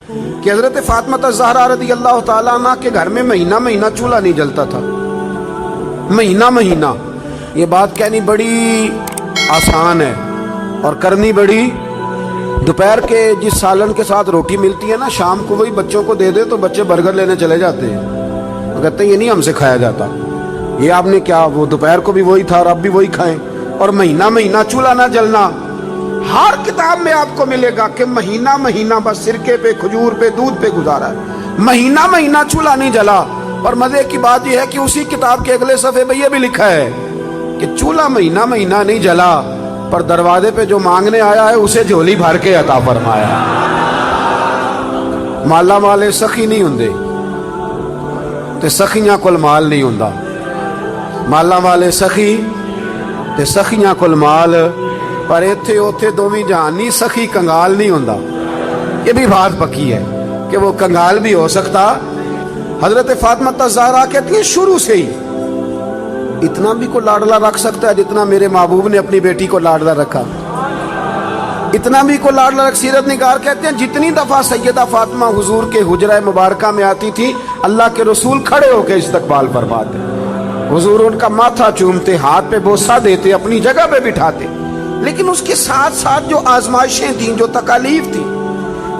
کہ حضرت فاطمہ زہرا رضی اللہ تعالیٰ عنہ کے گھر میں مہینہ مہینہ چولہا نہیں جلتا تھا، مہینہ مہینہ۔ یہ بات کہنی بڑی آسان ہے اور کرنی بڑی، دوپہر کے جس سالن کے ساتھ روٹی ملتی ہے نا، شام کو وہی بچوں کو دے دے تو بچے برگر لینے چلے جاتے ہیں، کہتے ہیں یہ نہیں ہم سے کھایا جاتا، یہ آپ نے کیا، وہ دوپہر کو بھی وہی تھا اور اب بھی وہی کھائیں۔ اور مہینہ مہینہ چولہا نہ جلنا، ہر کتاب میں آپ کو ملے گا کہ مہینہ مہینہ بس سرکے پہ، کھجور پہ، دودھ پہ گزارا ہے، مہینہ مہینہ چولہا نہیں جلا۔ اور مزے کی بات یہ ہے کہ اسی کتاب کے اگلے صفحے پہ یہ بھی لکھا ہے کہ چولہا مہینہ مہینہ نہیں جلا، پر دروازے پہ جو مانگنے آیا ہے اسے جھولی بھر کے عطا فرمایا۔ مالا والے سخی نہیں ہوندے تے سخیاں کول مال نہیں ہوندا، مالا والے سخی تے سخیاں کول مال، پر ایتھے اوتھے دوویں جہانی سخی کنگال نہیں ہوندا۔ یہ بھی بات پکی ہے کہ وہ کنگال بھی ہو سکتا۔ حضرت فاطمہ زہرا کہتی ہیں شروع سے ہی اتنا بھی کو لاڈلا رکھ سکتا ہے جتنا میرے محبوب نے اپنی بیٹی کو لاڈلا رکھا، اتنا بھی کو لاڈلا رکھ۔ سیرت نگار کہتے ہیں جتنی دفعہ سیدہ فاطمہ حضور کے حجرہ مبارکہ میں آتی تھی، اللہ کے رسول کھڑے ہو کے استقبال فرماتے، حضور ان کا ماتھا چومتے، ہاتھ پہ بوسہ دیتے، اپنی جگہ پہ بٹھاتے۔ لیکن اس کے ساتھ ساتھ جو آزمائشیں تھیں، جو تکالیف تھی،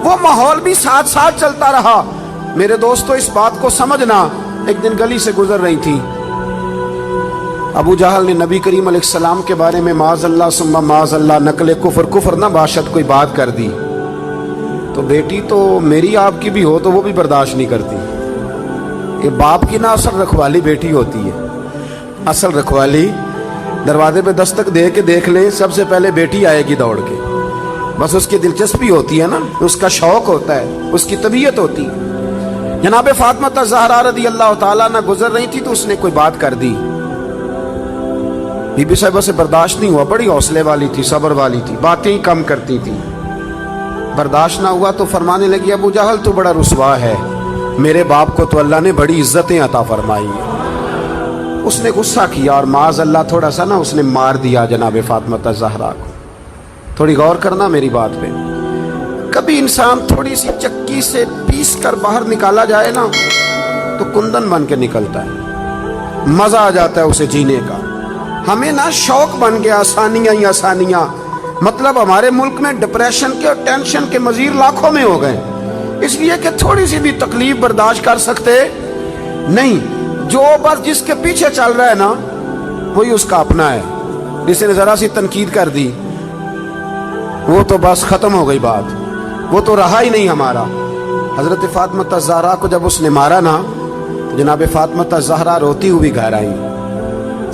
وہ ماحول بھی ساتھ ساتھ چلتا رہا۔ میرے دوستو اس بات کو سمجھنا، ایک دن گلی سے گزر رہی تھی، ابو جہل نے نبی کریم علیہ السلام کے بارے میں معاذ اللہ ثم معاذ اللہ نقل کفر نہ باشد کوئی بات کر دی، تو بیٹی تو میری آپ کی بھی ہو تو وہ بھی برداشت نہیں کرتی۔ یہ باپ کی نہ اصل رکھوالی بیٹی ہوتی ہے، اصل رکھوالی دروازے پہ دستک دے کے دیکھ لیں، سب سے پہلے بیٹی آئے گی دوڑ کے، بس اس کی دلچسپی ہوتی ہے نا، اس کا شوق ہوتا ہے، اس کی طبیعت ہوتی ہے۔ جناب فاطمہ زہرا رضی اللہ تعالیٰ نہ گزر رہی تھی تو اس نے کوئی بات کر دی، بی بی صاحبہ سے برداشت نہیں ہوا، بڑی حوصلے والی تھی، صبر والی تھی، باتیں ہی کم کرتی تھی، برداشت نہ ہوا تو فرمانے لگی ابو جہل تو بڑا رسوا ہے، میرے باپ کو تو اللہ نے بڑی عزتیں عطا فرمائی ہیں۔ اس نے غصہ کیا اور معاذ اللہ تھوڑا سا نا اس نے مار دیا جناب فاطمہ زہرا کو۔ تھوڑی غور کرنا میری بات پہ، کبھی انسان تھوڑی سی چکی سے پیس کر باہر نکالا جائے نا تو کندن بن کے نکلتا ہے، مزہ آ جاتا ہے اسے جینے کا۔ ہمیں نا شوق بن گیا آسانیاں ہی آسانیاں، مطلب ہمارے ملک میں ڈپریشن کے اور ٹینشن کے مزید لاکھوں میں ہو گئے، اس لیے کہ تھوڑی سی بھی تکلیف برداشت کر سکتے نہیں۔ جو بس جس کے پیچھے چل رہا ہے نا وہی اس کا اپنا ہے، جس نے ذرا سی تنقید کر دی وہ تو بس ختم ہو گئی بات، وہ تو رہا ہی نہیں ہمارا۔ حضرت فاطمہ زہرا کو جب اس نے مارا نا تو جناب فاطمہ زہرا روتی ہوئی گھر آئیں۔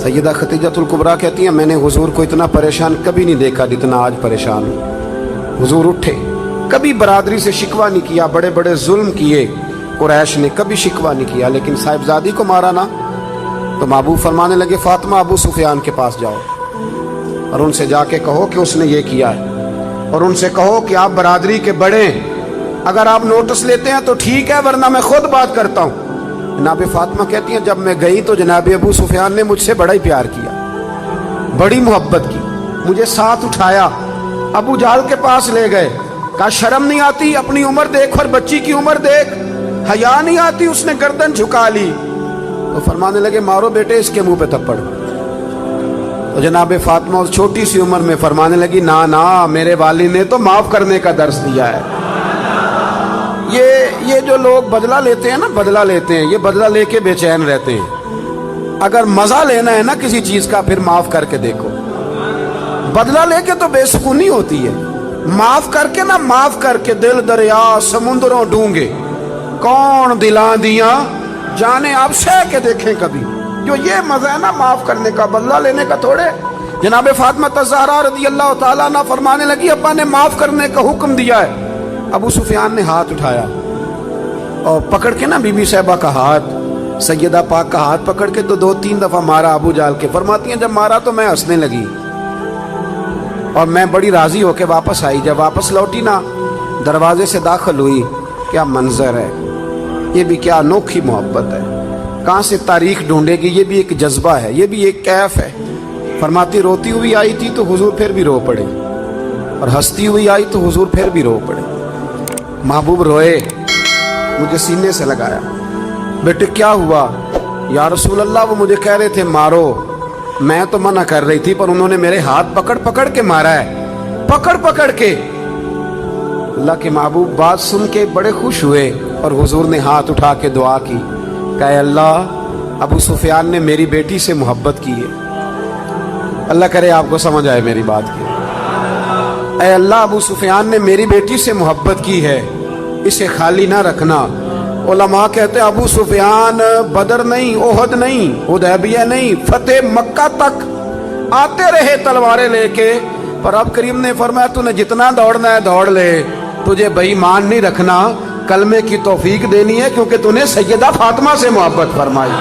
سیدہ خدیجہ الکبریٰ کہتی ہیں میں نے حضور کو اتنا پریشان کبھی نہیں دیکھا جتنا آج پریشان ہوں۔ حضور اٹھے، کبھی برادری سے شکوہ نہیں کیا، بڑے بڑے ظلم کیے قریش نے، کبھی شکوہ نہیں کیا، لیکن صاحبزادی کو مارا نا تو محبوب فرمانے لگے فاطمہ ابو سفیان کے پاس جاؤ اور ان سے جا کے کہو کہ اس نے یہ کیا ہے، اور ان سے کہو کہ آپ برادری کے بڑے ہیں، اگر آپ نوٹس لیتے ہیں تو ٹھیک ہے ورنہ میں خود بات کرتا ہوں۔ جناب فاطمہ کہتی ہیں جب میں گئی تو جناب ابو سفیان نے مجھ سے بڑا ہی پیار کیا، بڑی محبت کی، مجھے ساتھ اٹھایا، ابو جہل کے پاس لے گئے، کہا شرم نہیں آتی، اپنی عمر دیکھ اور بچی کی عمر دیکھ، حیا نہیں آتی، اس نے گردن جھکا لی۔ تو فرمانے لگے مارو بیٹے اس کے منہ پہ تھپڑ۔ تو جناب فاطمہ اس چھوٹی سی عمر میں فرمانے لگی نا نا میرے والد نے تو معاف کرنے کا درس دیا ہے۔ یہ جو لوگ بدلہ لیتے ہیں نا، بدلہ لیتے ہیں، یہ بدلہ لے کے بے چین رہتے ہیں۔ اگر مزہ لینا ہے نا کسی چیز کا پھر معاف کر کے دیکھو، بدلہ لے کے تو بے سکونی ہوتی ہے، معاف کر کے نا، معاف کر کے دل دریا سمندروں ڈونگے کون دلاں دیاں جانے آپ سہ کے دیکھیں کبھی۔ جو یہ مزہ ہے نا معاف کرنے کا، بدلہ لینے کا تھوڑے۔ جناب فاطمہ زہرا رضی اللہ تعالیٰ عنہ فرمانے لگی ابا نے معاف کرنے کا حکم دیا ہے۔ ابو سفیان نے ہاتھ اٹھایا اور پکڑ کے نا بی بی صاحبہ کا ہاتھ، سیدہ پاک کا ہاتھ پکڑ کے تو 2-3 دفعہ مارا ابو جہل کے۔ فرماتی ہیں جب مارا تو میں ہنسنے لگی اور میں بڑی راضی ہو کے واپس آئی۔ جب واپس لوٹی نا دروازے سے داخل ہوئی، کیا منظر ہے، یہ بھی کیا انوکھی محبت ہے، کہاں سے تاریخ ڈھونڈے گی، یہ بھی ایک جذبہ ہے، یہ بھی ایک کیف ہے۔ فرماتی روتی ہوئی آئی تھی تو حضور پھر بھی رو پڑے، اور ہنستی ہوئی آئی تو حضور پھر بھی رو پڑے۔ महबूब रोए, मुझे सीने से लगाया, बेटे क्या हुआ? या रसूल अल्लाह वो मुझे कह रहे थे मारो, मैं तो मना कर रही थी पर उन्होंने मेरे हाथ पकड़ पकड़ के मारा है, पकड़ पकड़ के। अल्लाह के महबूब बात सुन के बड़े खुश हुए और हुजूर ने हाथ उठा के दुआ की, कहे अल्लाह अबू सुफियान ने मेरी बेटी से मोहब्बत की है। अल्लाह करे आपको समझ आए मेरी बात की। ऐ अल्लाह अबू सुफियान ने मेरी बेटी से मोहब्बत की है, इसे खाली ना रखना। उलमा कहते हैं अबू सुफियान बदर नहीं, ओहद नहीं, हुदैबिया नहीं, फतेह मक्का तक आते रहे तलवारें लेके, पर अब करीम ने फरमाया तूने जितना दौड़ना है दौड़ ले, तुझे बेईमान नहीं रखना, कलमे की तौफीक देनी है, क्योंकि तूने सैयदा फातिमा से मोहब्बत फरमाई,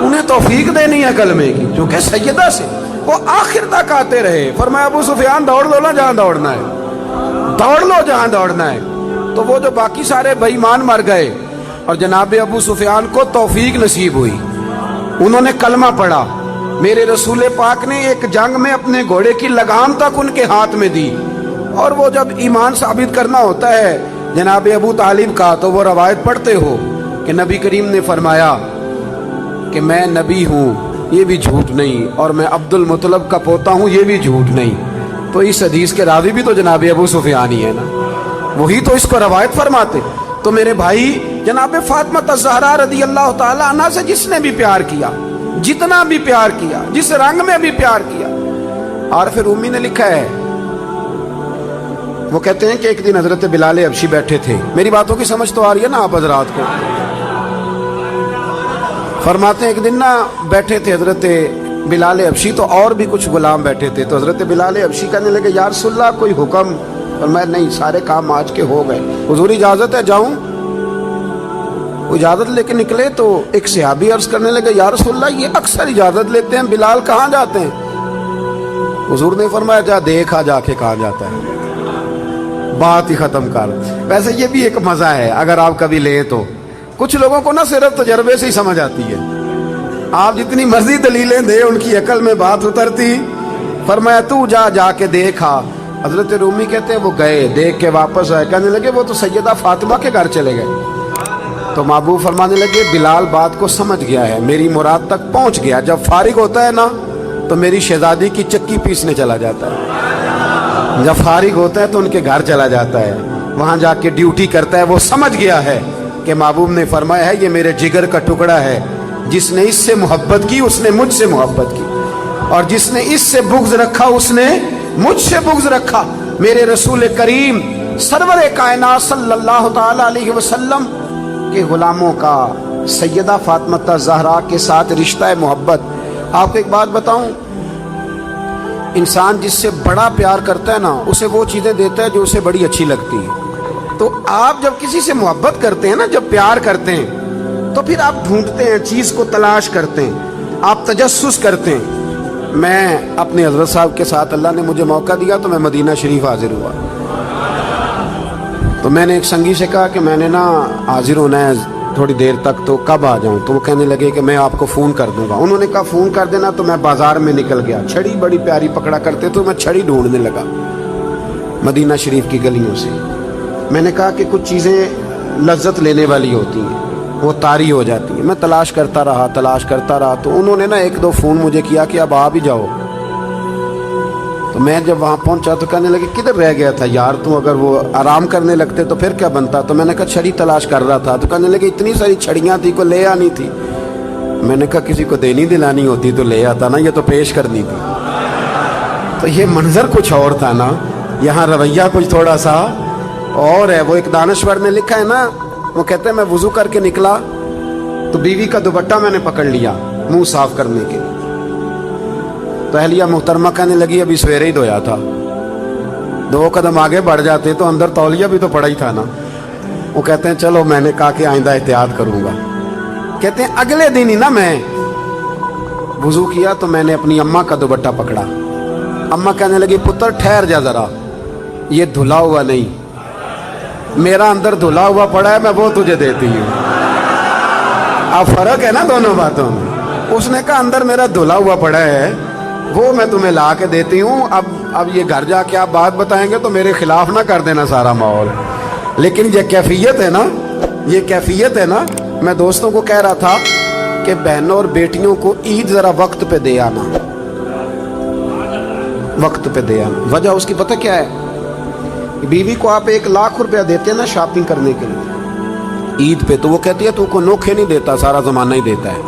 उन्हें तौफीक देनी है कलमे की, क्योंकि सैयदा से वो आखिर तक आते रहे। फरमाया अबू सुफियान दौड़ लो ना जहां दौड़ना है, दौड़ लो जहां दौड़ना है। तो वो जो बाकी सारे बेईमान मर गए और जनाब अबू सुफियान को तौफीक नसीब हुई, उन्होंने कलमा पढ़ा। मेरे रसूल पाक ने एक जंग में अपने घोड़े की लगाम तक उनके हाथ में दी, और वो जब ईमान साबित करना होता है जनाब अबू तालिब का, तो वो रवायत पढ़ते हो कि नबी करीम ने फरमाया कि मैं नबी हूँ, ये भी झूठ नहीं, और मैं अब्दुल मुतलब का पोता हूँ, ये भी झूठ नहीं। तो इस हदीस के रावी भी तो जनाब अबू सुफियान ही है ना, वही तो इसको रवायत फरमाते। तो मेरे भाई जनाब फातिमा ज़हरा रदी अल्लाह ताला अन्हा से जिसने भी प्यार किया, जितना भी प्यार किया, जिस रंग में भी प्यार किया। और फिर उम्मी ने लिखा है, वो कहते हैं कि एक दिन हजरत बिलाल हबशी बैठे थे। मेरी बातों की समझ तो आ रही है ना आप हजरात को? फरमाते हैं एक दिन ना बैठे थे हजरत बिलाल हबशी, तो और भी कुछ गुलाम बैठे थे। तो हजरत बिलाल हबशी कहने लगे या रसूलल्लाह कोई हुक्म? और मैं नहीं, सारे काम आज के हो गए, हुजूर इजाजत है जाऊं? वो इजाजत लेके निकले तो एक सहाबी अर्ज करने लगे या रसूलल्लाह ये अक्सर इजाजत लेते हैं, बिलाल कहाँ जाते हैं? हुजूर ने फरमाया जा देखा जाके कहाँ जाता है, बात ही खत्म कर। वैसे ये भी एक मजा है अगर आप कभी ले तो। कुछ लोगों को ना सिर्फ तजर्बे से ही समझ आती है, आप जितनी मर्जी दलीलें दे उनकी अकल में बात उतरती। फरमाया तू जा जाके देखा। हजरत रूमी कहते हैं वो गए, देख के वापस आए, कहने लगे वो तो सैयदा फातिमा के घर चले गए। तो महबूब फरमाने लगे बिलाल बात को समझ गया है, मेरी मुराद तक पहुंच गया। जब फारिग होता है ना तो मेरी शहजादी की चक्की पीसने चला जाता है, जब फारिग होता है तो उनके घर चला जाता है, वहां जाके ड्यूटी करता है। वो समझ गया है कि महबूब ने फरमाया है ये मेरे जिगर का टुकड़ा है, जिसने इससे मोहब्बत की उसने मुझसे मोहब्बत की, और जिसने इससे बुग़्ज़ रखा उसने मुझसे बुग़्ज़ रखा। मेरे रसूल करीम सरवर कायनात सल्लल्लाहु ताला अलैहि वसल्लम के गुलामों का सैयदा फातिमा ज़हरा के साथ रिश्ता है मोहब्बत। आपको एक बात बताऊं, इंसान जिससे बड़ा प्यार करता है ना उसे वो चीज़ें देता है जो उसे बड़ी अच्छी लगती है। तो आप जब किसी से मोहब्बत करते हैं ना, जब प्यार करते हैं, तो फिर आप ढूंढते हैं, चीज़ को तलाश करते हैं, आप तजस्सुस करते हैं। मैं अपने हज़रत साहब के साथ अल्लाह ने मुझे मौका दिया तो मैं मदीना शरीफ हाजिर हुआ। तो मैंने एक संगी से कहा कि मैंने ना हाजिर होना है थोड़ी देर तक, तो कब आ जाऊं? तो वो कहने लगे कि मैं आपको फ़ोन कर दूंगा। उन्होंने कहा फ़ोन कर देना। तो मैं बाज़ार में निकल गया, छड़ी बड़ी प्यारी पकड़ा करते तो मैं छड़ी ढूंढने लगा मदीना शरीफ की गलियों से। मैंने कहा कि कुछ चीज़ें लज्जत लेने वाली होती हैं, वो तारी हो जाती है। मैं तलाश करता रहा। तो उन्होंने ना एक दो फ़ोन मुझे किया कि अब आ भी जाओ। तो मैं जब वहाँ पहुँचा तो कहने लगे किधर रह गया था यार तू, अगर वो आराम करने लगते तो फिर क्या बनता? तो मैंने कहा छड़ी तलाश कर रहा था। तो कहने लगे इतनी सारी छड़ियाँ थी, को ले आनी थी। मैंने कहा किसी को देनी दिलानी होती तो ले आता ना, ये तो पेश करनी थी। तो ये मंजर कुछ और था ना, यहाँ रवैया कुछ थोड़ा सा और है। वो एक दानश्वर ने लिखा है ना, वो कहते हैं मैं वुज़ू करके निकला तो बीवी का दुपट्टा मैंने पकड़ लिया मुंह साफ करने के। तो अहलिया मुहतरमा कहने लगी अभी सवेरे ही धोया था। 2 कदम आगे बढ़ जाते तो अंदर तौलिया भी तो पड़ा ही था ना। वो कहते हैं चलो, मैंने कहा कि आइंदा एहतियात करूंगा। कहते हैं अगले दिन ही ना मैं वुज़ू किया तो मैंने अपनी अम्मा का दुपट्टा पकड़ा। अम्मा कहने लगी पुत्र ठहर जा जरा, ये धुला हुआ नहीं, मेरा अंदर धुला हुआ पड़ा है, मैं वो तुझे देती हूँ। अब फर्क है ना दोनों बातों में। उसने कहा अंदर मेरा धुला हुआ पड़ा है, वो मैं तुम्हें ला के देती हूँ। अब ये घर जाके आप बात बताएंगे तो मेरे खिलाफ ना कर देना सारा माहौल। لیکن یہ کیفیت ہے نا, یہ کیفیت ہے نا. میں دوستوں کو کہہ رہا تھا کہ بہنوں اور بیٹیوں کو عید ذرا وقت پہ دے آنا, وقت پہ دے آنا. وجہ اس کی پتہ کیا ہے؟ بیوی کو آپ 1 لاکھ روپیہ دیتے ہیں نا شاپنگ کرنے کے لیے عید پہ, تو وہ کہتی ہے تو کو نوکھے نہیں دیتا, سارا زمانہ ہی دیتا ہے.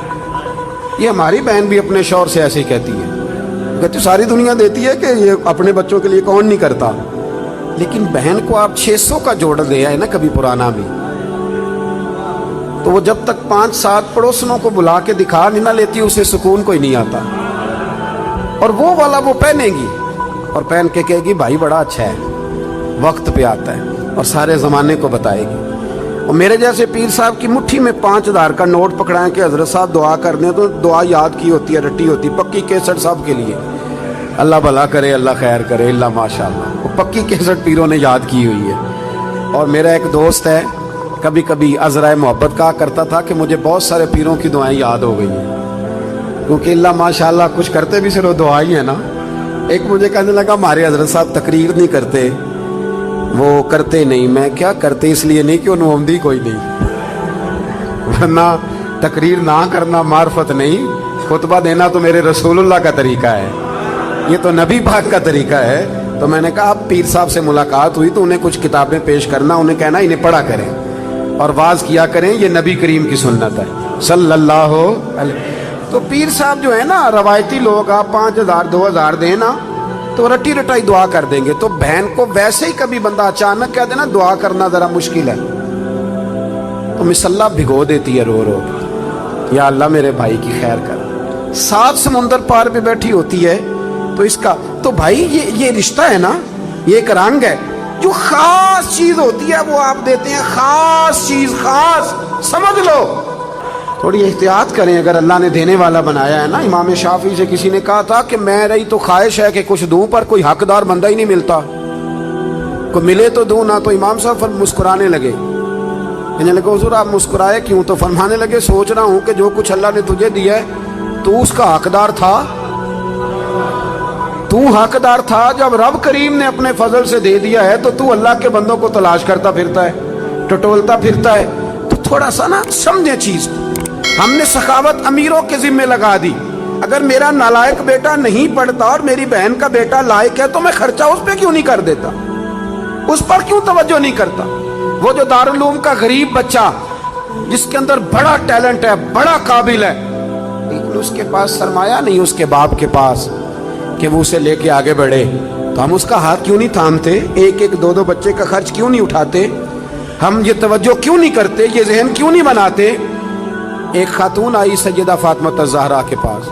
یہ ہماری بہن بھی اپنے شوہر سے ایسے ہی کہتی ہے, کہتی ساری دنیا دیتی ہے کہ یہ اپنے بچوں کے لیے کون نہیں کرتا. لیکن بہن کو آپ 600 کا جوڑا دے آئے نا کبھی پرانا بھی, تو وہ جب تک 5-7 پڑوسنوں کو بلا کے دکھا نہیں نہ لیتی اسے سکون کوئی نہیں آتا. اور وہ والا وہ پہنے گی اور پہن کے کہے گی بھائی بڑا اچھا ہے, وقت پہ آتا ہے اور سارے زمانے کو بتائے گی. اور میرے جیسے پیر صاحب کی مٹھی میں 5000 کا نوٹ پکڑائیں کہ حضرت صاحب دعا کر دیں, تو دعا یاد کی ہوتی ہے, رٹی ہوتی, پکی کیسٹ صاحب کے لیے. اللہ بھلا کرے, اللہ خیر کرے, اللہ ماشاء اللہ, وہ پکی کیسٹ پیروں نے یاد کی ہوئی ہے. اور میرا ایک دوست ہے, کبھی کبھی عذرائے محبت کہا کرتا تھا کہ مجھے بہت سارے پیروں کی دعائیں یاد ہو گئی ہیں, کیونکہ اللہ ماشاء اللہ کچھ کرتے بھی صرف دعا ہی ہے نا. ایک مجھے کہنے لگا ہمارے حضرت صاحب تقریر نہیں کرتے, وہ کرتے نہیں. میں کیا کرتے اس لیے نہیں کہ انہوں عمدی کوئی نہیں, ورنہ تقریر نہ کرنا معرفت نہیں, خطبہ دینا تو میرے رسول اللہ کا طریقہ ہے, یہ تو نبی پاک کا طریقہ ہے. تو میں نے کہا اب پیر صاحب سے ملاقات ہوئی تو انہیں کچھ کتابیں پیش کرنا, انہیں کہنا انہیں پڑھا کریں اور واز کیا کریں, یہ نبی کریم کی سنت ہے صلی اللہ علیہ. تو پیر صاحب جو ہے نا روایتی لوگ, آپ 5000 2000 دیں نا تو رٹی رٹائی دعا کر دیں گے. تو بہن کو ویسے ہی کبھی بندہ اچانک کہہ دینا دعا کرنا ذرا مشکل ہے, تو مسلح بھگو دیتی ہے رو رو, یا اللہ میرے بھائی کی خیر کر. 7 سمندر پار پہ بیٹھی ہوتی ہے, تو اس کا تو بھائی یہ رشتہ ہے نا, یہ ایک رنگ ہے. جو خاص چیز ہوتی ہے وہ آپ دیتے ہیں, خاص چیز, خاص سمجھ لو. تھوڑی احتیاط کریں اگر اللہ نے دینے والا بنایا ہے نا. امام شافعی سے کسی نے کہا تھا کہ میں رہی تو خواہش ہے کہ کچھ دوں, پر کوئی حقدار بندہ ہی نہیں ملتا, کوئی ملے تو دوں نہ. تو امام صاحب مسکرانے لگے, کہنے لگے حضور آپ مسکرائے کیوں؟ تو فرمانے لگے سوچ رہا ہوں کہ جو کچھ اللہ نے تجھے دیا ہے تو اس کا حقدار تھا, تو حقدار تھا. جب رب کریم نے اپنے فضل سے دے دیا ہے تو اللہ کے بندوں کو تلاش کرتا پھرتا ہے, ٹٹولتا پھرتا ہے. تو تھوڑا سا نا سمجھے چیز. ہم نے سخاوت امیروں کے ذمہ لگا دی. اگر میرا نالائق بیٹا نہیں پڑھتا اور میری بہن کا بیٹا لائق ہے تو میں خرچہ اس پہ کیوں نہیں کر دیتا, اس پر کیوں توجہ نہیں کرتا. وہ جو دارالعلوم کا غریب بچہ جس کے اندر بڑا ٹیلنٹ ہے, بڑا قابل ہے, لیکن اس کے پاس سرمایہ نہیں اس کے باپ کے پاس کہ وہ اسے لے کے آگے بڑھے, تو ہم اس کا ہاتھ کیوں نہیں تھامتے, 1-1 2-2 بچے کا خرچ کیوں نہیں اٹھاتے, ہم یہ توجہ کیوں نہیں کرتے, یہ ذہن کیوں نہیں بناتے. ایک خاتون آئی سیدہ فاطمہ الزہرا کے پاس,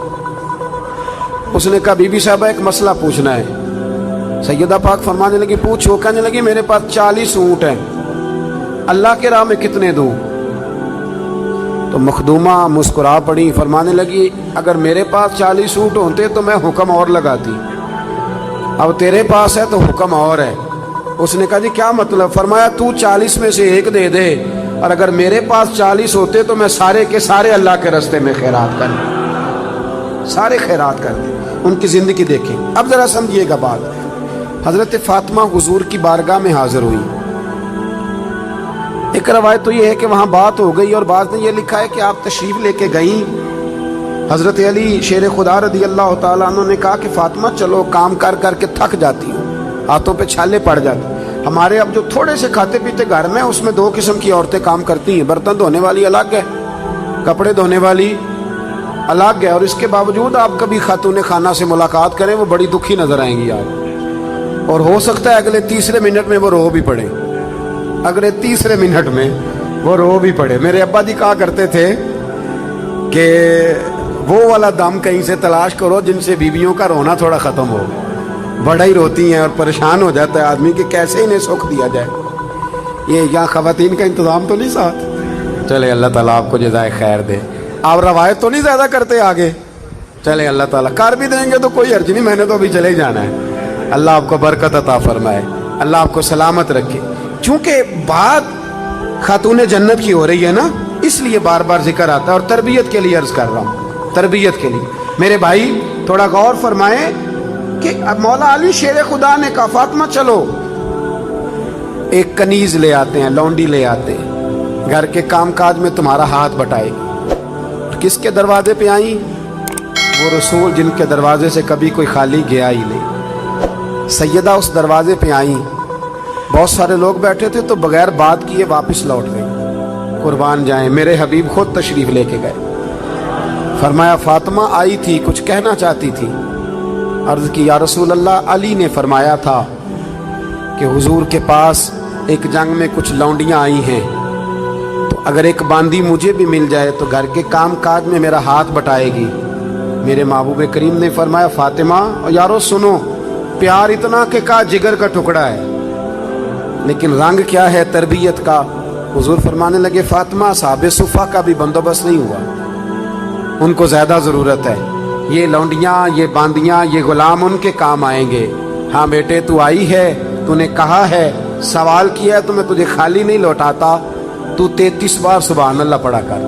اس نے کہا بی بی صاحبہ ایک مسئلہ پوچھنا ہے. سیدہ پاک فرمانے لگی پوچھو. کہنے لگی میرے پاس 40 اونٹ ہیں, اللہ کے راہ میں کتنے دوں؟ تو مخدومہ مسکرا پڑی, فرمانے لگی اگر میرے پاس 40 اونٹ ہوتے تو میں حکم اور لگاتی, اب تیرے پاس ہے تو حکم اور ہے. اس نے کہا جی کیا مطلب؟ فرمایا تو 40 میں سے 1 دے دے, اور اگر میرے پاس 40 ہوتے تو میں سارے کے سارے اللہ کے راستے میں خیرات کر دیں, سارے خیرات کر دیں. ان کی زندگی دیکھیں. اب ذرا سمجھیے گا بات. حضرت فاطمہ حضور کی بارگاہ میں حاضر ہوئی. ایک روایت تو یہ ہے کہ وہاں بات ہو گئی, اور بعض نے یہ لکھا ہے کہ آپ تشریف لے کے گئیں. حضرت علی شیر خدا رضی اللہ تعالیٰ عنہ نے کہا کہ فاطمہ چلو, کام کر کر کے تھک جاتی ہوں, ہاتھوں پہ چھالے پڑ جاتے. ہمارے اب جو تھوڑے سے کھاتے پیتے گھر میں, اس میں 2 قسم کی عورتیں کام کرتی ہیں, برتن دھونے والی الگ ہے, کپڑے دھونے والی الگ ہے. اور اس کے باوجود آپ کبھی خاتون خانہ سے ملاقات کریں وہ بڑی دکھی نظر آئیں گی آپ, اور ہو سکتا ہے اگلے 3 منٹ میں وہ رو بھی پڑے, اگلے 3 منٹ میں وہ رو بھی پڑے. میرے ابا جی کہا کرتے تھے کہ وہ والا دم کہیں سے تلاش کرو جن سے بیویوں کا رونا تھوڑا ختم ہو. بڑا ہی روتی ہیں اور پریشان ہو جاتا ہے آدمی کہ کیسے انہیں سکھ دیا جائے. یہ یہاں خواتین کا انتظام تو نہیں ساتھ؟ چلے اللہ تعالیٰ آپ کو جزائے خیر دے. آپ روایت تو نہیں زیادہ کرتے آگے, چلے اللہ تعالیٰ کر بھی دیں گے تو کوئی حرج نہیں, میں نے تو ابھی چلے ہی جانا ہے. اللہ آپ کو برکت عطا فرمائے, اللہ آپ کو سلامت رکھے. چونکہ بات خاتون جنت کی ہو رہی ہے نا, اس لیے بار بار ذکر آتا ہے, اور تربیت کے لیے عرض کر رہا ہوں, تربیت کے لیے. میرے بھائی تھوڑا غور فرمائیں کہ مولا علی شیر خدا نے کہا فاطمہ چلو, एक कनीज ले आते हैं, लौंडी ले आते हैं, घर के कामकाज में तुम्हारा हाथ बटाएगी। किसके दरवाजे पे आई? वो रसूल जिनके दरवाजे से कभी कोई खाली गया ही नहीं। सैयदा उस दरवाजे पे आई, बहुत सारे लोग बैठे थे तो बगैर बात किए वापस लौट गए। कुर्बान जाएं, मेरे हबीब खुद तशरीफ लेके गए। फरमाया फातिमा आई थी, कुछ कहना चाहती थी। अर्ज की या रसूल अल्लाह, अली ने फरमाया था कि हुजूर के पास एक जंग में कुछ लौंडियां आई हैं, तो अगर एक बांदी मुझे भी मिल जाए तो घर के काम काज में मेरा हाथ बटाएगी। मेरे महबूब करीम ने फरमाया फातिमा यारो सुनो, प्यार इतना के का जिगर का टुकड़ा है, लेकिन रंग क्या है तरबियत का। हुजूर फरमाने लगे फातिमा साहब सुफा का भी बंदोबस्त नहीं हुआ, उनको ज्यादा जरूरत है। ये लौंडियां, ये बांदियां, ये गुलाम उनके काम आएंगे। हाँ बेटे तू आई है, तूने कहा है, सवाल किया है, तो मैं तुझे खाली नहीं लौटाता। तू 33 बार सुभान अल्लाह पढ़ा कर,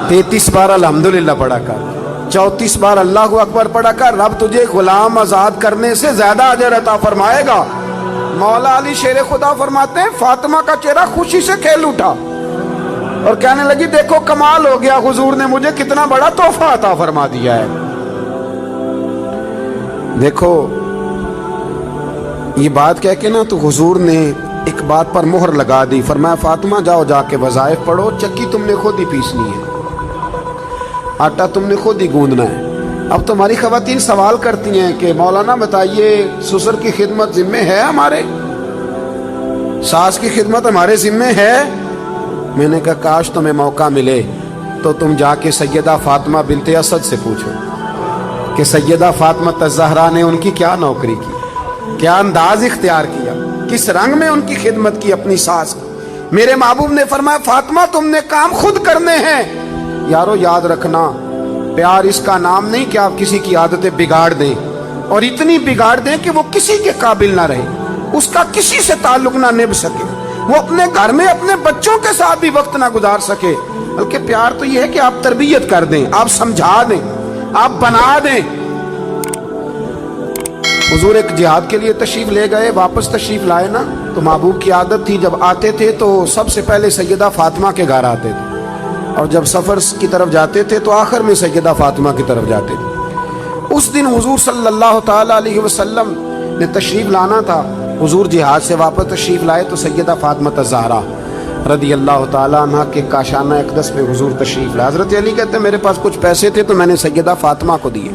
33 बार अल्हम्दुलिल्लाह पढ़ा कर, 34 बार अल्लाहु अकबर पढ़ा कर। रब तुझे गुलाम आजाद करने से ज्यादा अजर अता फरमाएगा। मौला अली शेर खुदा फरमाते हैं फातिमा का चेहरा खुशी से खेल उठा और कहने लगी देखो कमाल हो गया, हुजूर ने मुझे कितना बड़ा तोहफा अता फरमा दिया है। देखो ये बात कह के ना तो हुजूर ने एक बात पर मोहर लगा दी। फरमाया फातिमा जाओ जाके वज़ाइफ पढ़ो, चक्की तुमने खुद ही पीसनी है, आटा तुमने खुद ही गूंदना है। अब तुम्हारी खवातीन सवाल करती हैं कि मौलाना बताइए ससुर की खिदमत जिम्मे है हमारे, सास की खिदमत हमारे जिम्मे है। मैंने कहा काश तुम्हें मौका मिले तो तुम जाके सैयदा फातिमा बिनते असद से पूछो कि सैयदा फातिमा ज़हरा ने उनकी क्या नौकरी की, क्या अंदाज इख्तियार किया, किस रंग में उनकी खिदमत की अपनी सास की। मेरे महबूब ने फरमाया फातिमा तुमने काम खुद करने हैं। यारो याद रखना, प्यार इसका नाम नहीं कि आप किसी की आदतें बिगाड़ दें और इतनी बिगाड़ दें कि वो किसी के काबिल ना रहे, उसका किसी से ताल्लुक ना निभ सके, वो अपने घर में अपने बच्चों के साथ भी वक्त ना गुजार सके। बल्कि प्यार तो ये है कि आप तरबियत कर दें, आप समझा दें, आप बना दें। हुजूर एक जिहाद के लिए तशरीफ ले गए, वापस तशरीफ लाए ना तो महबूब की आदत थी जब आते थे तो सबसे पहले सैयदा फातिमा के घर आते थे और जब सफर की तरफ जाते थे तो आखिर में सैयदा फातिमा की तरफ जाते थे। उस दिन हुजूर सल्लल्लाहु ताला अलैहि वसल्लम ने तशरीफ लाना था। हुजूर जिहाद से वापस तशरीफ लाए तो सैयदा फातिमा ज़हरा रदी अल्लाह ताला अन्हा के काशाना अक़दस में हुजूर तशरीफ लाए। हज़रत अली कहते हैं मेरे पास कुछ पैसे थे तो मैंने सैयदा फातिमा को दिए,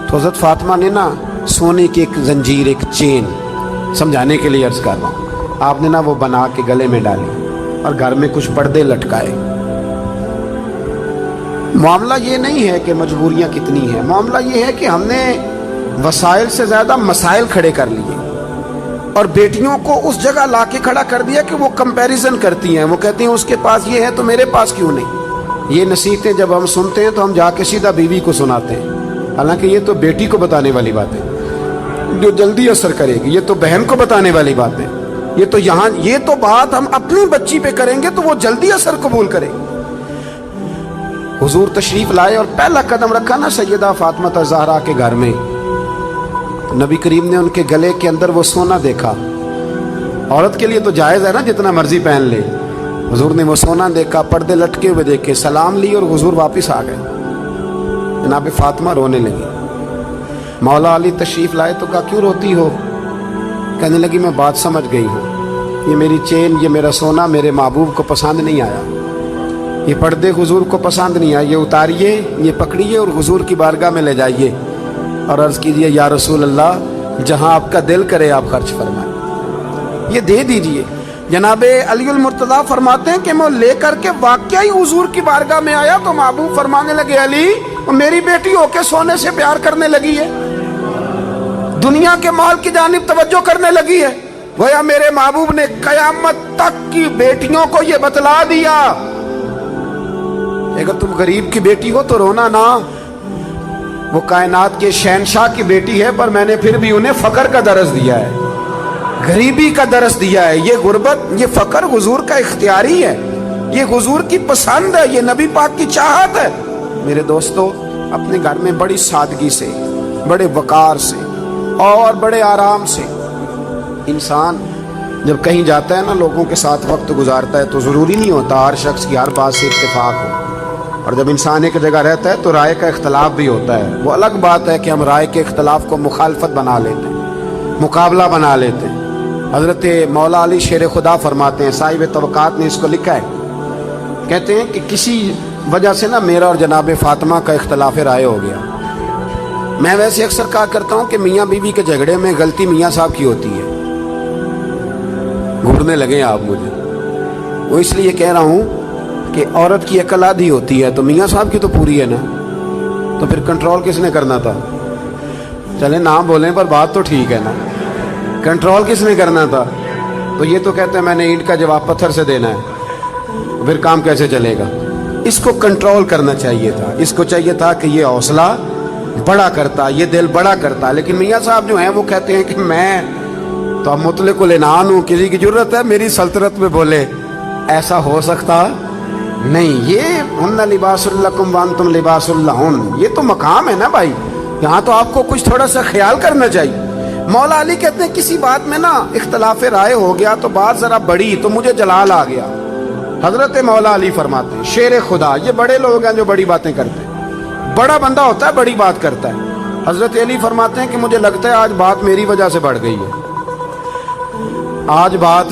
तो हज़रत फातिमा ने ना सोने की एक जंजीर, एक चेन, समझाने के लिए अर्ज कर रहा हूँ, आपने ना वो बना के गले में डाली और घर में कुछ पर्दे लटकाए। मामला ये नहीं है कि मजबूरियां कितनी हैं, मामला ये है कि हमने वसाइल से ज्यादा मसाइल खड़े कर लिए और बेटियों को उस जगह लाके खड़ा कर दिया कि वो कंपैरिजन करती हैं। वो कहती हैं उसके पास ये है तो मेरे पास क्यों नहीं। ये नसीहतें जब हम सुनते हैं तो हम जाके सीधा बीवी को सुनाते हैं, हालांकि ये तो बेटी को बताने वाली बात है जो जल्दी असर करेगी, ये तो बहन को बताने वाली बात है। ये तो यहाँ ये तो बात हम अपनी बच्ची पे करेंगे तो वो जल्दी असर कबूल करेगी। हुजूर तशरीफ लाए और पहला कदम रखा ना सैयदा फातिमा ज़हरा के घर में, तो नबी करीम ने उनके गले के अंदर वो सोना देखा। औरत के लिए तो जायज़ है ना जितना मर्जी पहन ले। हुजूर ने वो सोना देखा, पर्दे लटके हुए देखे, सलाम ली और हुजूर वापस आ गए। जनाब फातिमा रोने लगी। मौला अली तशरीफ लाए तो कहा क्यों रोती हो। कहने लगी मैं बात समझ गई हूँ, ये मेरी चेन, ये मेरा सोना मेरे महबूब को पसंद नहीं आया, ये पर्दे हुजूर को पसंद नहीं आए, ये उतारिए, ये पकड़िए और हुजूर की बारगाह में ले जाइए और अर्ज़ कीजिए या रसूल अल्लाह जहाँ आपका दिल करे आप खर्च फरमाएं, ये दे दीजिए। जनाब अलीउल मुर्तज़ा फरमाते हैं कि मैं लेकर के वाकई ही हुजूर की बारगाह में आया तो महबूब फरमाने लगे अली मेरी बेटी होके सोने से प्यार करने लगी है, दुनिया के माल की जानिब तवज्जो करने लगी है। गोया मेरे महबूब ने कयामत तक की बेटियों को ये बतला दिया, अगर तुम गरीब की बेटी हो तो रोना ना, वो कायनात के शहनशाह की बेटी है पर मैंने फिर भी उन्हें फकर का दर्स दिया है, गरीबी का दर्स दिया है। ये गुर्बत, ये फकर हुजूर का इख्तियारी है, ये हुजूर की पसंद है, ये नबी पाक की चाहत है। मेरे दोस्तों अपने घर में बड़ी सादगी से, बड़े वकार से और बड़े आराम से इंसान जब कहीं जाता है ना, लोगों के साथ वक्त गुजारता है, तो ज़रूरी नहीं होता हर शख्स की हर बात से इत्तेफाक हो। और जब इंसान एक जगह रहता है तो राय का इख्तलाफ भी होता है। वो अलग बात है कि हम राय के इख्तलाफ को मुखालफत बना लेते हैं, मुकाबला बना लेते हैं। हज़रत मौला अली शेर खुदा फरमाते हैं, साहिब तबक़ात ने इसको लिखा है, कहते हैं कि किसी वजह से ना मेरा और जनाब फ़ातिमा का इख्तलाफ राय हो गया। मैं वैसे अक्सर कहा करता हूँ कि मियाँ बीवी के झगड़े में गलती मियाँ साहब की होती है। घूरने लगे आप मुझे, वो इसलिए कह रहा हूँ कि औरत की अकल आधी होती है, तो मियाँ साहब की तो पूरी है ना, तो फिर कंट्रोल किसने करना था? चले ना बोलें पर बात तो ठीक है ना, कंट्रोल किसने करना था? तो ये तो कहते हैं मैंने ईंट का जवाब पत्थर से देना है, फिर काम कैसे चलेगा? इसको कंट्रोल करना चाहिए था। इसको चाहिए था कि ये हौसला बड़ा करता, ये दिल बड़ा करता। लेकिन मियाँ साहब जो हैं वो कहते हैं कि मैं तो अब मुतले को लेनान हूँ, किसी की जरूरत है मेरी सल्तनत में बोले, ऐसा हो सकता नहीं। ये हुन्ना लिबासुल लकुम व अंतुम लिबासुल लहुन, ये तो मकाम है ना भाई, यहाँ तो आपको कुछ थोड़ा सा ख्याल करना चाहिए। मौला अली कहते हैं किसी बात में ना इख्तलाफ राय हो गया तो बात जरा बड़ी, तो मुझे जलाल आ गया। हजरत मौला अली फरमाते हैं, शेर खुदा, ये बड़े लोग हैं जो बड़ी बातें करते हैं, बड़ा बंदा होता है बड़ी बात करता है। हजरत अली फरमाते हैं कि मुझे लगता है आज बात मेरी वजह से बढ़ गई है, आज बात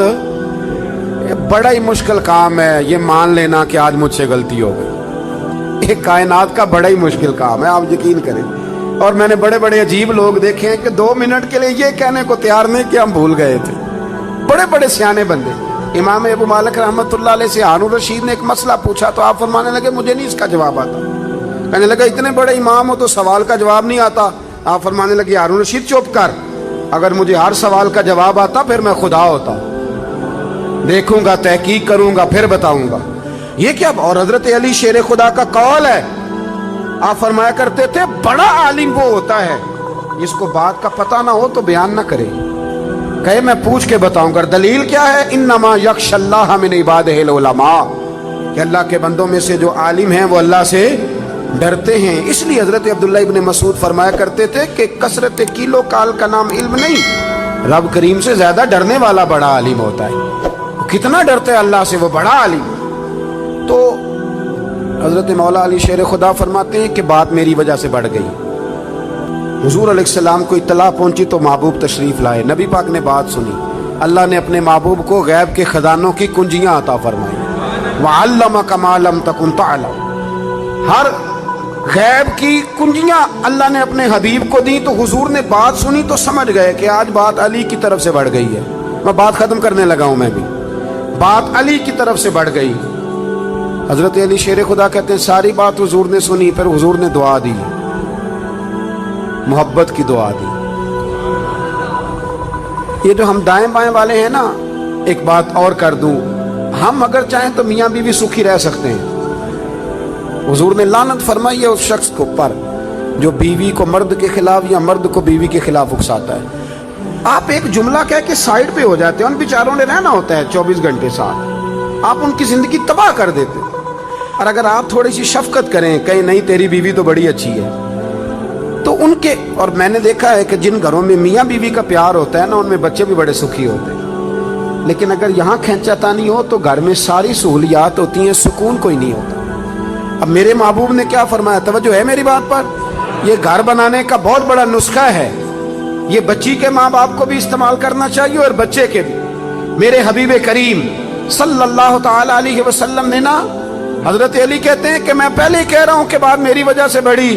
बड़ा ही मुश्किल काम है ये मान लेना कि आज मुझसे गलती हो गई। एक कायनात का बड़ा ही मुश्किल काम है, आप यकीन करें। और मैंने बड़े बड़े अजीब लोग देखे हैं कि 2 मिनट के लिए ये कहने को तैयार नहीं कि हम भूल गए थे। बड़े बड़े सियाने बंदे। इमाम अबू मालिक रहमतुल्लाह अलैह से हारून रशीद ने एक मसला पूछा तो आप फरमाने लगे मुझे नहीं इसका जवाब आता। कहने लगा इतने बड़े इमाम हो तो सवाल का जवाब नहीं आता। आप फरमाने लगे हारून रशीद चुप कर, अगर मुझे हर सवाल का जवाब आता फिर मैं खुदा होता, देखूंगा तहकीक करूंगा फिर बताऊंगा। ये क्या? और हजरत अली शेर खुदा का कौल है। आप फरमाया करते थे बड़ा आलिम वो होता है जिसको बात का पता ना हो तो बयान ना करे, कहे मैं पूछ के बताऊंगा। दलील क्या है? इन्नमा यख्शल्लाह मिन इबादिहिल उलमा, कि अल्लाह के बंदों में से जो आलिम हैं वो अल्लाह से डरते हैं। इसलिए हजरत अब्दुल्ला इब्न मसूद फरमाया करते थे कि कसरत किलो काल का नाम इल्म नहीं, रब करीम से ज्यादा डरने वाला बड़ा आलिम होता है। कितना डरते हैं अल्लाह से वो बड़ा आलिम। तो हजरत मौला अली शेर खुदा फरमाते हैं कि बात मेरी वजह से बढ़ गई। हुजूर अलैहिस्सलाम को इत्तला पहुंची तो महबूब तशरीफ लाए, नबी पाक ने बात सुनी। अल्लाह ने अपने महबूब को गैब के खजानों की कुंजियां अता फरमाई। वअल्लमका मा लम तकुन तअलम, हर गैब की कुंजियां अल्लाह ने अपने हबीब को दी। तो हुजूर ने बात सुनी तो समझ गए कि आज बात अली की तरफ से बढ़ गई है। मैं बात खत्म करने लगा हूं, मैं भी बात अली की तरफ से बढ़ गई। हजरत अली शेर खुदा कहते हैं सारी बात हुजूर ने सुनी, फिर हुजूर ने दुआ दी, मोहब्बत की दुआ दी। ये जो हम दाएं बाएं वाले हैं ना, एक बात और कर दूं, हम अगर चाहें तो मियाँ बीवी सुखी रह सकते हैं। हुजूर ने लानत फरमाई है उस शख्स को पर जो बीवी को मर्द के खिलाफ या मर्द को बीवी के खिलाफ उकसाता है। आप एक जुमला कह के साइड पे हो जाते हैं, उन बेचारों ने रहना होता है 24 घंटे साथ, आप उनकी जिंदगी तबाह कर देते हैं। और अगर आप थोड़ी सी शफकत करें, कहीं नहीं तेरी बीवी तो बड़ी अच्छी है, तो उनके, और मैंने देखा है कि जिन घरों में मियाँ बीवी का प्यार होता है ना, उनमें बच्चे भी बड़े सुखी होते हैं। लेकिन अगर यहाँ खींचातानी हो तो घर में सारी सहूलियात होती हैं, सुकून कोई नहीं होता। अब मेरे महबूब ने क्या फरमाया, तवज्जो है मेरी बात पर? ये घर बनाने का बहुत बड़ा नुस्खा है, ये बच्ची के माँ बाप को भी इस्तेमाल करना चाहिए और बच्चे के भी। मेरे हबीब करीम सल्लल्लाहु ताला अलैहि वसल्लम ने ना, हजरत अली कहते हैं कि मैं पहले ही कह रहा हूं कि बात मेरी वजह से बढ़ी।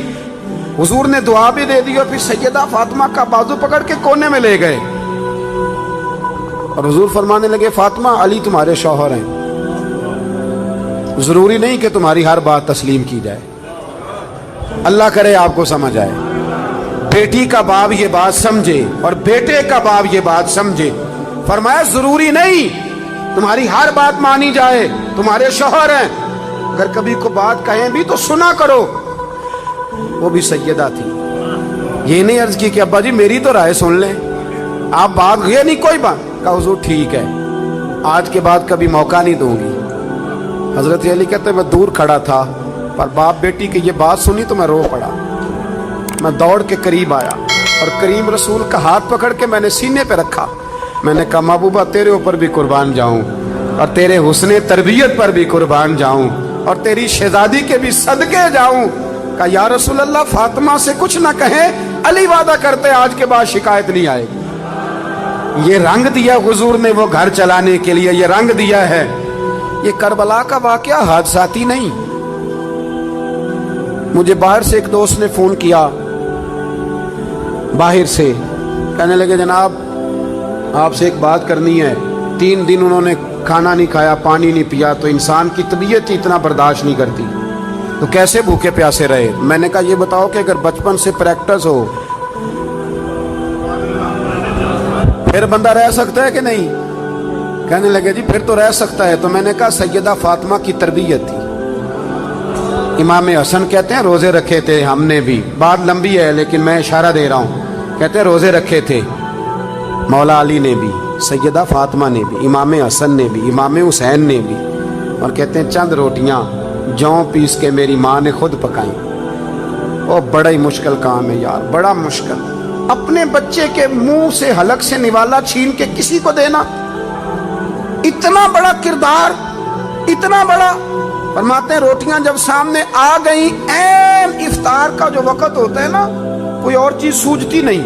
हुजूर ने दुआ भी दे दी और फिर सैयदा फातिमा का बाजू पकड़ के कोने में ले गए और हुजूर फरमाने लगे फातिमा अली तुम्हारे शौहर हैं, जरूरी नहीं कि तुम्हारी हर बात तस्लीम की जाए। अल्लाह करे आपको समझ आए। बेटी का बाप ये बात समझे और बेटे का बाप ये बात समझे। फरमाया जरूरी नहीं तुम्हारी हर बात मानी जाए, तुम्हारे शौहर हैं, अगर कभी को बात कहें भी तो सुना करो। वो भी सैयदा थी, ये नहीं अर्ज की कि अब्बा जी मेरी तो राय सुन लें, आप बात ये नहीं कोई बात का। हुजूर ठीक है, आज के बाद कभी मौका नहीं दूंगी। हजरत अली कहते मैं दूर खड़ा था पर बाप बेटी की ये बात सुनी तो मैं रो पड़ा। मैं दौड़ के करीब आया और करीम रसूल का हाथ पकड़ के मैंने सीने पे रखा। मैंने कहा महबूबा तेरे ऊपर भी कुर्बान जाऊं और तेरे हुस्ने तरबियत पर भी कुर्बान जाऊं और तेरी शहजादी के भी सदके जाऊं। कहा या रसूल अल्लाह फातिमा से कुछ ना कहे, अली वादा करते आज के बाद शिकायत नहीं आएगी। ये रंग दिया हुजूर ने वो घर चलाने के लिए, ये रंग दिया है। ये करबला का वाकया हादसाती नहीं। मुझे बाहर से एक दोस्त ने फोन किया, बाहर से, कहने लगे जनाब आपसे एक बात करनी है। 3 दिन उन्होंने खाना नहीं खाया, पानी नहीं पिया, तो इंसान की तबीयत ही इतना बर्दाश्त नहीं करती, तो कैसे भूखे प्यासे रहे। मैंने कहा ये बताओ कि अगर बचपन से प्रैक्टिस हो फिर बंदा रह सकता है कि नहीं। कहने लगे जी फिर तो रह सकता है। तो मैंने कहा सैयदा फातिमा की तरबियत थी। इमाम हसन कहते हैं रोजे रखे थे हमने भी, बात लंबी है लेकिन मैं इशारा दे रहा हूँ। कहते हैं रोजे रखे थे मौला अली ने भी, सैयदा फातिमा ने भी, इमाम हसन ने भी, इमाम हुसैन ने भी। और कहते हैं चंद रोटियां जौ पीस के मेरी माँ ने खुद पकाई। ओ बड़ा ही मुश्किल काम है यार, बड़ा मुश्किल। अपने बच्चे के मुंह से हलक से निवाला छीन के किसी को देना, इतना बड़ा किरदार, इतना बड़ा। फरमाते हैं रोटियां जब सामने आ गई, ऐन इफ्तार का जो वक्त होता है ना, कोई और चीज सूझती नहीं,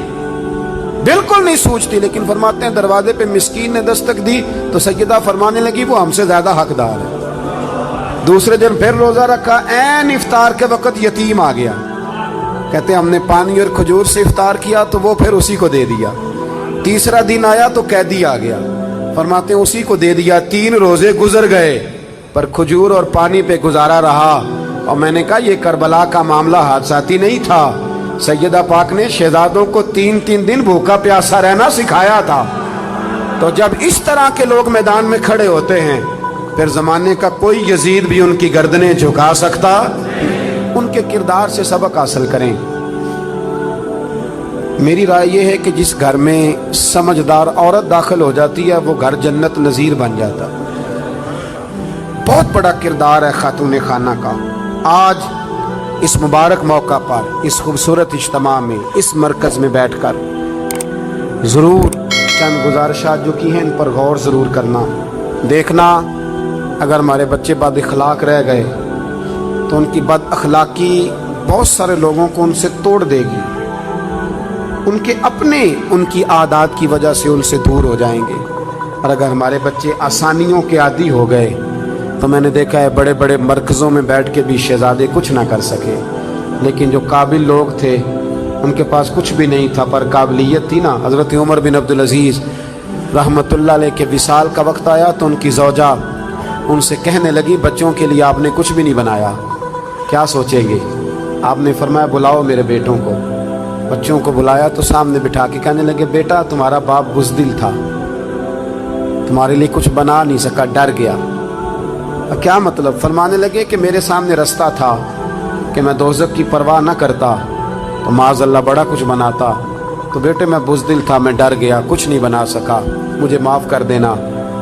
बिल्कुल नहीं सूझती। लेकिन फरमाते हैं दरवाजे पे मिस्कीन ने दस्तक दी तो सैयदा फरमाने लगी वो हमसे ज्यादा हकदार है। दूसरे दिन फिर रोजा रखा, ऐन इफ्तार के वक्त यतीम आ गया। कहते हमने पानी और खजूर से इफ्तार किया तो वो फिर उसी को दे दिया। तीसरा दिन आया तो कैदी आ गया, फरमाते हैं उसी को दे दिया। 3 रोजे गुजर गए पर खजूर और पानी पे गुजारा रहा। और मैंने कहा ये करबला का मामला हादसाती नहीं था। सैयदा पाक ने शहजादों को 3-3 दिन भूखा प्यासा रहना सिखाया था। तो जब इस तरह के लोग मैदान में खड़े होते हैं फिर जमाने का कोई यजीद भी उनकी गर्दनें झुका सकता। उनके किरदार से सबक हासिल करें। मेरी राय यह है कि जिस घर में समझदार औरत दाखिल हो जाती है वो घर जन्नत नजीर बन जाता। बहुत बड़ा किरदार है खातून खाना का। आज इस मुबारक मौका पर, इस खूबसूरत इज्तिमा में, इस मरकज में बैठकर ज़रूर चंद गुजारिशात जो की हैं इन पर गौर ज़रूर करना। देखना अगर हमारे बच्चे बद अखलाक रह गए तो उनकी बद अखलाकी बहुत सारे लोगों को उनसे तोड़ देगी। उनके अपने उनकी आदत की वजह से उनसे दूर हो जाएंगे। और अगर हमारे बच्चे आसानियों के आदी हो गए तो मैंने देखा है बड़े बड़े मरकज़ों में बैठ के भी शहजादे कुछ ना कर सके। लेकिन जो काबिल लोग थे उनके पास कुछ भी नहीं था पर काबिलियत थी ना। हज़रत उमर बिन अब्दुल अज़ीज़ रहमतुल्लाह अलैह के विसाल का वक्त आया तो उनकी ज़ौजा उनसे कहने लगी बच्चों के लिए आपने कुछ भी नहीं बनाया, क्या सोचेंगे। आपने फरमाया बुलाओ मेरे बेटों को। बच्चों को बुलाया तो सामने बिठा के कहने लगे बेटा तुम्हारा बाप बुज़दिल था, तुम्हारे लिए कुछ बना नहीं सका, डर गया। क्या मतलब। फरमाने लगे कि मेरे सामने रास्ता था कि मैं दोज़ख की परवाह न करता तो माज़अल्लाह बड़ा कुछ बनाता। तो बेटे मैं बुज़दिल था, मैं डर गया, कुछ नहीं बना सका, मुझे माफ़ कर देना।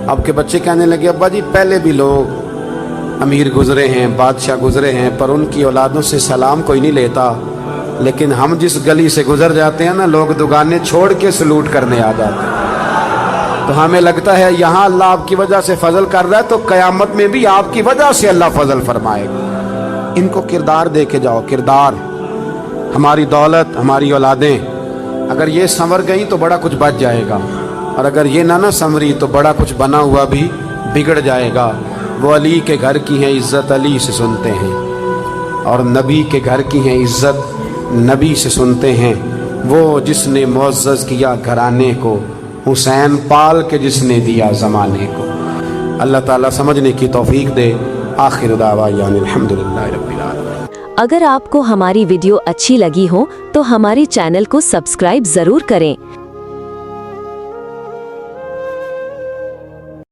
अब के बच्चे कहने लगे अब्बा जी पहले भी लोग अमीर गुजरे हैं, बादशाह गुजरे हैं, पर उनकी औलादों से सलाम कोई नहीं लेता। लेकिन हम जिस गली से गुजर जाते हैं ना, लोग दुकानें छोड़ के सलूट करने आ जाते हैं। तो हमें लगता है यहाँ अल्लाह आपकी वजह से फजल कर रहा है तो क़यामत में भी आपकी वजह से अल्लाह फजल फरमाएगा। इनको किरदार दे के जाओ। किरदार, हमारी दौलत, हमारी औलादें अगर ये संवर गई तो बड़ा कुछ बच जाएगा, और अगर ये ना संवरी तो बड़ा कुछ बना हुआ भी बिगड़ जाएगा। वो अली के घर की है इज़्ज़त अली से सुनते हैं, और नबी के घर की है इज़्ज़त नबी से सुनते हैं। वो जिसने मुअज़्ज़ज़ किया घराने को, हुसैन पाल के जिसने दिया ज़माने को। अल्लाह ताला समझने की तौफीक दे। आखिर दावा यानी अल्हम्दुलिल्लाह रब्बिल आलमीन। अगर आपको हमारी वीडियो अच्छी लगी हो तो हमारे चैनल को सब्सक्राइब ज़रूर करें